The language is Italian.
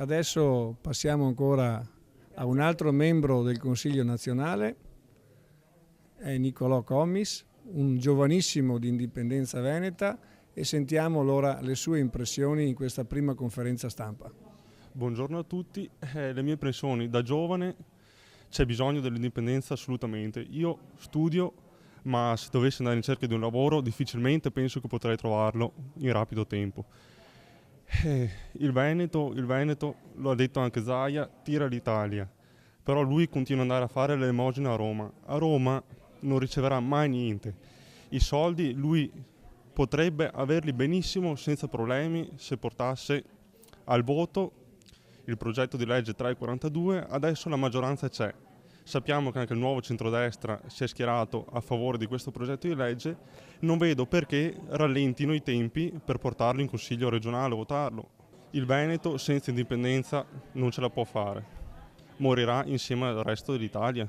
Adesso passiamo ancora a un altro membro del Consiglio nazionale, è Nicolò Commis, un giovanissimo di Indipendenza Veneta, e sentiamo ora le sue impressioni in questa prima conferenza stampa. Buongiorno a tutti, le mie impressioni: da giovane c'è bisogno dell'indipendenza assolutamente. Io studio, ma se dovessi andare in cerca di un lavoro difficilmente penso che potrei trovarlo in rapido tempo. Il Veneto, lo ha detto anche Zaia, tira l'Italia, però lui continua ad andare a fare l'elemosina a Roma. A Roma non riceverà mai niente. I soldi lui potrebbe averli benissimo senza problemi se portasse al voto il progetto di legge 342. Adesso la maggioranza c'è. Sappiamo che anche il nuovo centrodestra si è schierato a favore di questo progetto di legge. Non vedo perché rallentino i tempi per portarlo in consiglio regionale a votarlo. Il Veneto senza indipendenza non ce la può fare. Morirà insieme al resto dell'Italia.